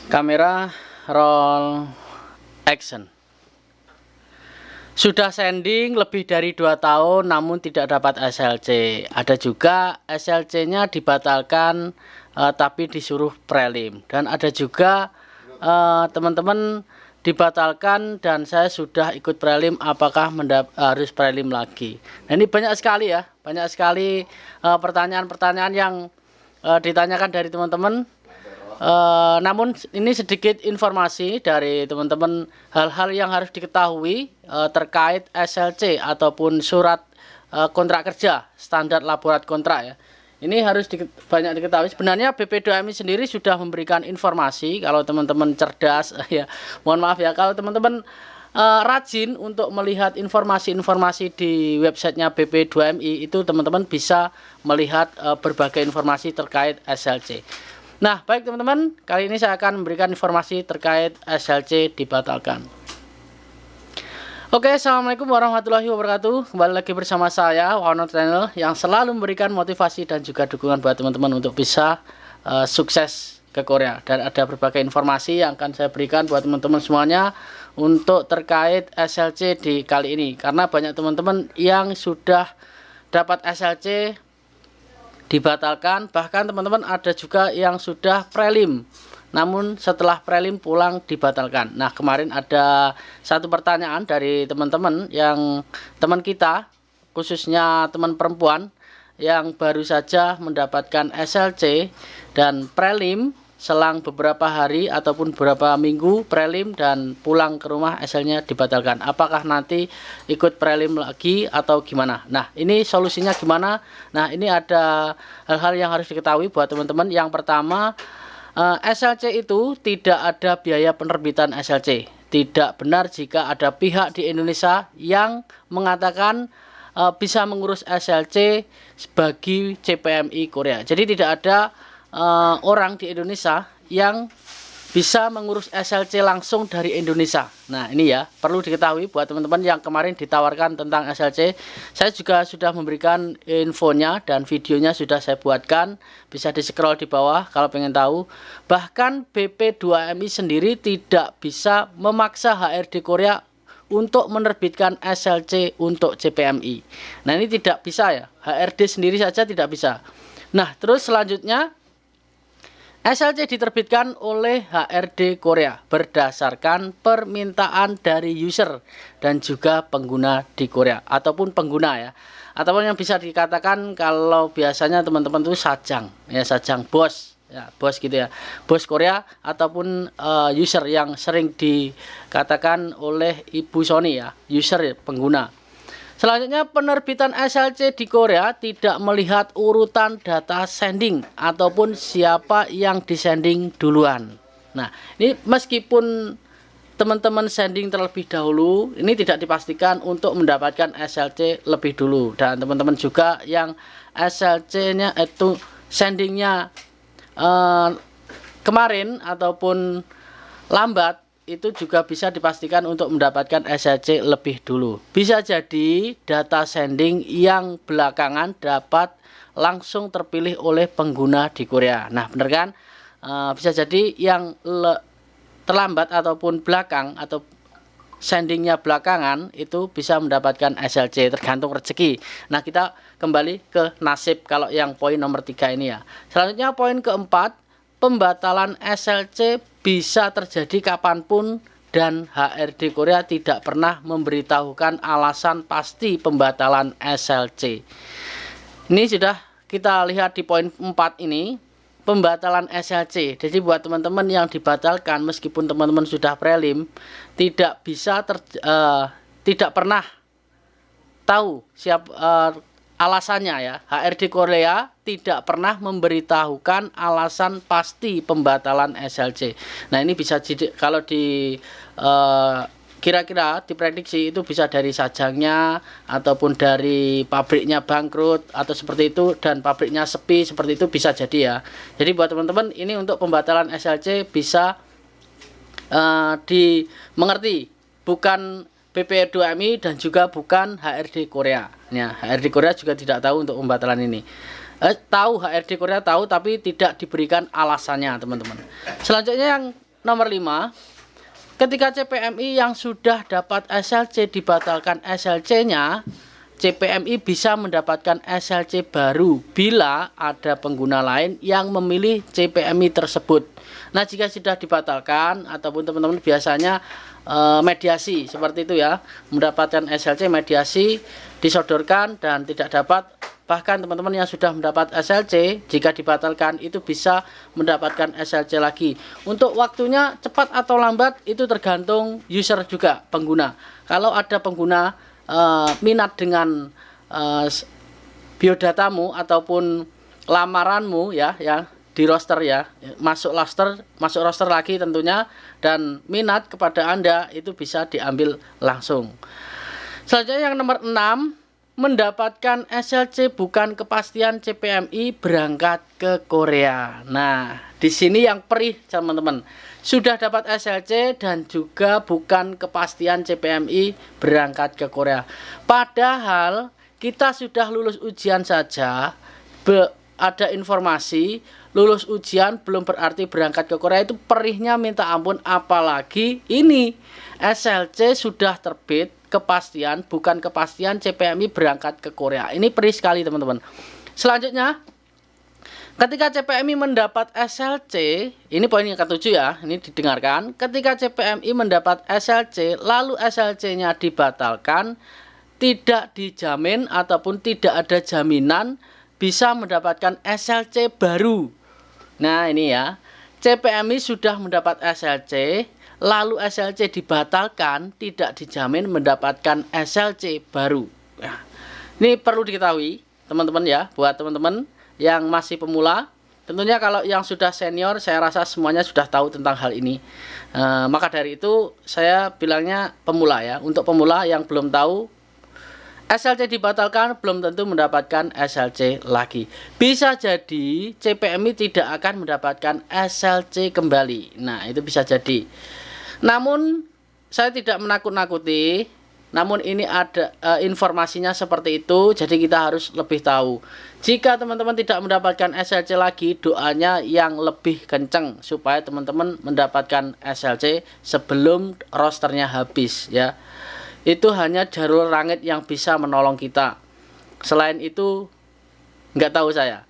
Kamera roll action. Sudah sending lebih dari 2 tahun namun tidak dapat SLC. Ada juga SLC-nya dibatalkan tapi disuruh prelim. Dan ada juga teman-teman dibatalkan dan saya sudah ikut prelim, apakah harus prelim lagi. Nah, ini banyak sekali ya, banyak sekali pertanyaan-pertanyaan yang ditanyakan dari teman-teman. Namun ini sedikit informasi dari teman-teman, hal-hal yang harus diketahui terkait SLC ataupun surat kontrak kerja standar laborat kontrak ya. Ini harus banyak diketahui. Sebenarnya BP2MI sendiri sudah memberikan informasi. Kalau teman-teman cerdas ya, mohon maaf ya, kalau teman-teman rajin untuk melihat informasi-informasi di websitenya BP2MI, itu teman-teman bisa melihat berbagai informasi terkait SLC. Nah, baik teman-teman, kali ini saya akan memberikan informasi terkait SLC dibatalkan. Oke, assalamualaikum warahmatullahi wabarakatuh. Kembali lagi bersama saya, Wahono Channel, yang selalu memberikan motivasi dan juga dukungan buat teman-teman untuk bisa sukses ke Korea. Dan ada berbagai informasi yang akan saya berikan buat teman-teman semuanya untuk terkait SLC di kali ini. Karena banyak teman-teman yang sudah dapat SLC dibatalkan, bahkan teman-teman ada juga yang sudah prelim namun setelah prelim pulang dibatalkan. Nah, kemarin ada satu pertanyaan dari teman-teman, yang teman kita khususnya teman perempuan yang baru saja mendapatkan SLC dan prelim selang beberapa hari ataupun beberapa minggu prelim dan pulang ke rumah SL-nya dibatalkan. Apakah nanti ikut prelim lagi atau gimana? Nah, ini solusinya gimana? Nah, ini ada hal-hal yang harus diketahui buat teman-teman. Yang pertama, SLC itu tidak ada biaya penerbitan SLC. Tidak benar jika ada pihak di Indonesia yang mengatakan bisa mengurus SLC bagi CPMI Korea. Jadi tidak ada orang di Indonesia yang bisa mengurus SLC langsung dari Indonesia. Nah, ini ya perlu diketahui buat teman-teman yang kemarin ditawarkan tentang SLC. Saya juga sudah memberikan infonya dan videonya sudah saya buatkan, bisa di scroll di bawah kalau pengen tahu. Bahkan BP2MI sendiri tidak bisa memaksa HRD Korea untuk menerbitkan SLC untuk CPMI. Nah, ini tidak bisa ya, HRD sendiri saja tidak bisa. Nah, terus selanjutnya SLC diterbitkan oleh HRD Korea berdasarkan permintaan dari user dan juga pengguna di Korea, ataupun pengguna ya, ataupun yang bisa dikatakan kalau biasanya teman-teman itu sajang ya, sajang bos ya, bos gitu ya, bos Korea ataupun user yang sering dikatakan oleh Ibu Sony ya, user ya, pengguna. Selanjutnya, penerbitan SLC di Korea tidak melihat urutan data sending ataupun siapa yang disending duluan. Nah, ini meskipun teman-teman sending terlebih dahulu, ini tidak dipastikan untuk mendapatkan SLC lebih dulu. Dan teman-teman juga yang SLC-nya itu sendingnya kemarin ataupun lambat, itu juga bisa dipastikan untuk mendapatkan SLC lebih dulu. Bisa jadi data sending yang belakangan dapat langsung terpilih oleh pengguna di Korea. Nah, benar kan? Bisa jadi yang terlambat ataupun belakang atau sendingnya belakangan itu bisa mendapatkan SLC, tergantung rezeki. Nah, kita kembali ke nasib kalau yang poin nomor 3 ini ya. Selanjutnya poin keempat, pembatalan SLC bisa terjadi kapanpun dan HRD Korea tidak pernah memberitahukan alasan pasti pembatalan SLC. Ini sudah kita lihat di poin 4 ini, pembatalan SLC. Jadi buat teman-teman yang dibatalkan meskipun teman-teman sudah prelim, tidak bisa tidak pernah tahu alasannya ya. HRD Korea tidak pernah memberitahukan alasan pasti pembatalan SLC. Nah, ini bisa jadi kalau di kira-kira diprediksi itu bisa dari sajangnya ataupun dari pabriknya bangkrut atau seperti itu, dan pabriknya sepi, seperti itu bisa jadi ya. Jadi buat teman-teman, ini untuk pembatalan SLC bisa dimengerti, bukan BP2MI dan juga bukan HRD Korea. Ya, HRD Korea juga tidak tahu untuk pembatalan ini. Tahu, HRD Korea tahu tapi tidak diberikan alasannya, teman-teman. Selanjutnya yang nomor 5, ketika CPMI yang sudah dapat SLC dibatalkan SLC-nya, CPMI bisa mendapatkan SLC baru bila ada pengguna lain yang memilih CPMI tersebut. Nah, jika sudah dibatalkan ataupun teman-teman biasanya mediasi seperti itu ya, mendapatkan SLC mediasi disodorkan dan tidak dapat, bahkan teman-teman yang sudah mendapat SLC jika dibatalkan itu bisa mendapatkan SLC lagi. Untuk waktunya cepat atau lambat itu tergantung user juga, pengguna. Kalau ada pengguna minat dengan biodatamu ataupun lamaranmu ya di roster ya, masuk roster lagi tentunya, dan minat kepada Anda itu bisa diambil langsung. Selanjutnya yang nomor 6, mendapatkan SLC bukan kepastian CPMI berangkat ke Korea. Nah, di sini yang perih teman-teman. Sudah dapat SLC dan juga bukan kepastian CPMI berangkat ke Korea. Padahal kita sudah lulus ujian saja, ada informasi lulus ujian belum berarti berangkat ke Korea, itu perihnya minta ampun. Apalagi ini SLC sudah terbit, kepastian bukan kepastian CPMI berangkat ke Korea. Ini perih sekali teman-teman. Selanjutnya, ketika CPMI mendapat SLC, ini poin yang ke-7 ya, ini didengarkan. Ketika CPMI mendapat SLC, lalu SLC-nya dibatalkan, tidak dijamin ataupun tidak ada jaminan bisa mendapatkan SLC baru. Nah, ini ya, CPMI sudah mendapat SLC, lalu SLC dibatalkan, tidak dijamin mendapatkan SLC baru. Nah, ini perlu diketahui teman-teman ya, buat teman-teman yang masih pemula. Tentunya kalau yang sudah senior, saya rasa semuanya sudah tahu tentang hal ini. Maka dari itu saya bilangnya pemula ya. Untuk pemula yang belum tahu, SLC dibatalkan belum tentu mendapatkan SLC lagi. Bisa jadi CPMI tidak akan mendapatkan SLC kembali. Nah, itu bisa jadi. Namun saya tidak menakut-nakuti. Namun ini ada informasinya seperti itu, jadi kita harus lebih tahu. Jika teman-teman tidak mendapatkan SLC lagi, doanya yang lebih kenceng supaya teman-teman mendapatkan SLC sebelum rosternya habis ya. Itu hanya Jarul Rangit yang bisa menolong kita. Selain itu nggak tahu saya.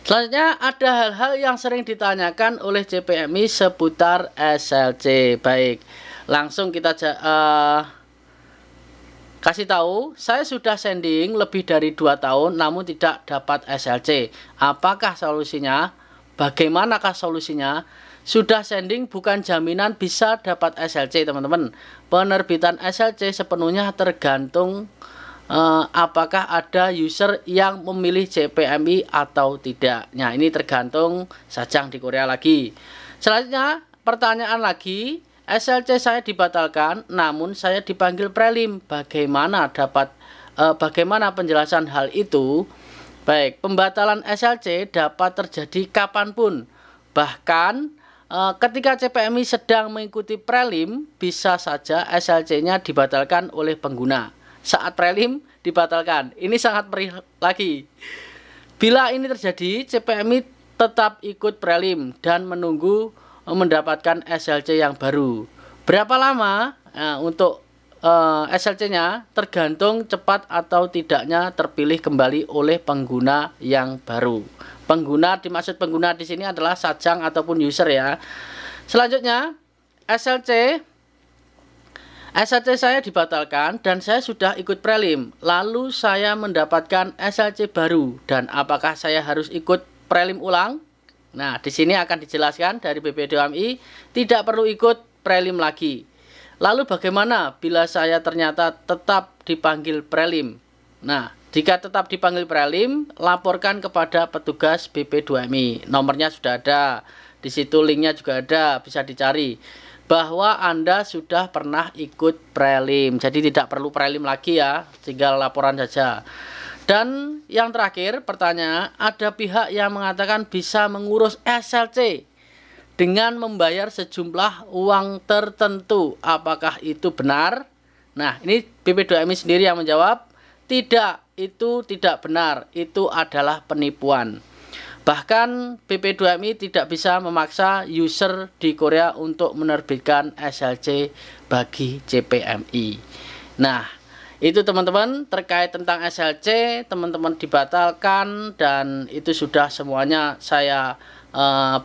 Selanjutnya ada hal-hal yang sering ditanyakan oleh CPMI seputar SLC. Baik, langsung kita kasih tahu, saya sudah sending lebih dari 2 tahun namun tidak dapat SLC. Apakah solusinya? Bagaimanakah solusinya? Sudah sending bukan jaminan bisa dapat SLC teman-teman. Penerbitan SLC sepenuhnya tergantung apakah ada user yang memilih CPMI atau tidak. Nah, ini tergantung Sajang di Korea lagi. Selanjutnya pertanyaan lagi, SLC saya dibatalkan namun saya dipanggil prelim. Bagaimana penjelasan hal itu? Baik, pembatalan SLC dapat terjadi kapanpun. Bahkan ketika CPMI sedang mengikuti prelim, bisa saja SLC-nya dibatalkan oleh pengguna. Saat prelim dibatalkan. Ini sangat perih lagi. Bila ini terjadi, CPMI tetap ikut prelim dan menunggu mendapatkan SLC yang baru. Berapa lama untuk SLC-nya tergantung cepat atau tidaknya terpilih kembali oleh pengguna yang baru. Pengguna, dimaksud pengguna di sini adalah Sajang ataupun user ya. Selanjutnya, SLC saya dibatalkan dan saya sudah ikut prelim. Lalu saya mendapatkan SLC baru, dan apakah saya harus ikut prelim ulang? Nah, di sini akan dijelaskan dari BPDOMI, tidak perlu ikut prelim lagi. Lalu bagaimana bila saya ternyata tetap dipanggil prelim? Nah, jika tetap dipanggil prelim, laporkan kepada petugas BP2MI. Nomornya sudah ada. Di situ linknya juga ada, bisa dicari. Bahwa Anda sudah pernah ikut prelim. Jadi tidak perlu prelim lagi ya, tinggal laporan saja. Dan yang terakhir, pertanyaan, ada pihak yang mengatakan bisa mengurus SLC dengan membayar sejumlah uang tertentu. Apakah itu benar? Nah, ini BP2MI sendiri yang menjawab, tidak, itu tidak benar, itu adalah penipuan. Bahkan BP2MI tidak bisa memaksa user di Korea untuk menerbitkan SLC bagi CPMI. Nah, itu teman-teman terkait tentang SLC, teman-teman dibatalkan, dan itu sudah semuanya saya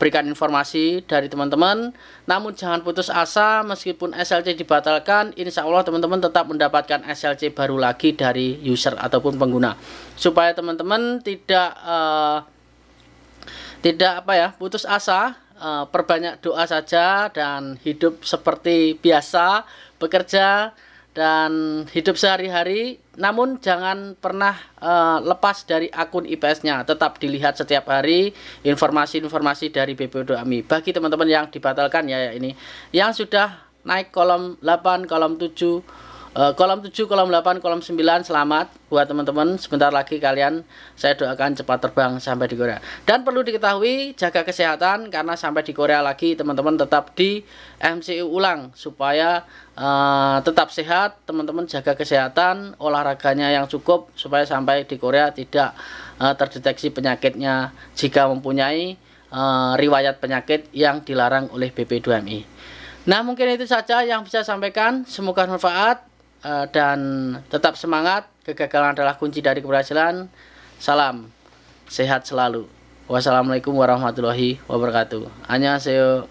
berikan informasi dari teman-teman. Namun jangan putus asa, meskipun SLC dibatalkan, insya Allah teman-teman tetap mendapatkan SLC baru lagi dari user ataupun pengguna, supaya teman-teman tidak putus asa. Perbanyak doa saja dan hidup seperti biasa, bekerja dan hidup sehari-hari. Namun jangan pernah lepas dari akun IPS-nya, tetap dilihat setiap hari informasi-informasi dari BP2MI. Bagi teman-teman yang dibatalkan ya, ini yang sudah naik kolom 8, kolom 7, kolom 7, kolom 8, kolom 9, selamat buat teman-teman. Sebentar lagi kalian, saya doakan cepat terbang sampai di Korea. Dan perlu diketahui, jaga kesehatan, karena sampai di Korea lagi teman-teman tetap di MCU ulang, supaya tetap sehat. Teman-teman jaga kesehatan, olahraganya yang cukup, supaya sampai di Korea tidak terdeteksi penyakitnya jika mempunyai riwayat penyakit yang dilarang oleh BP2MI. Nah, mungkin itu saja yang bisa saya sampaikan. Semoga bermanfaat. Dan tetap semangat, kegagalan adalah kunci dari keberhasilan. Salam sehat selalu. Wassalamualaikum warahmatullahi wabarakatuh. Annyeonghaseyo.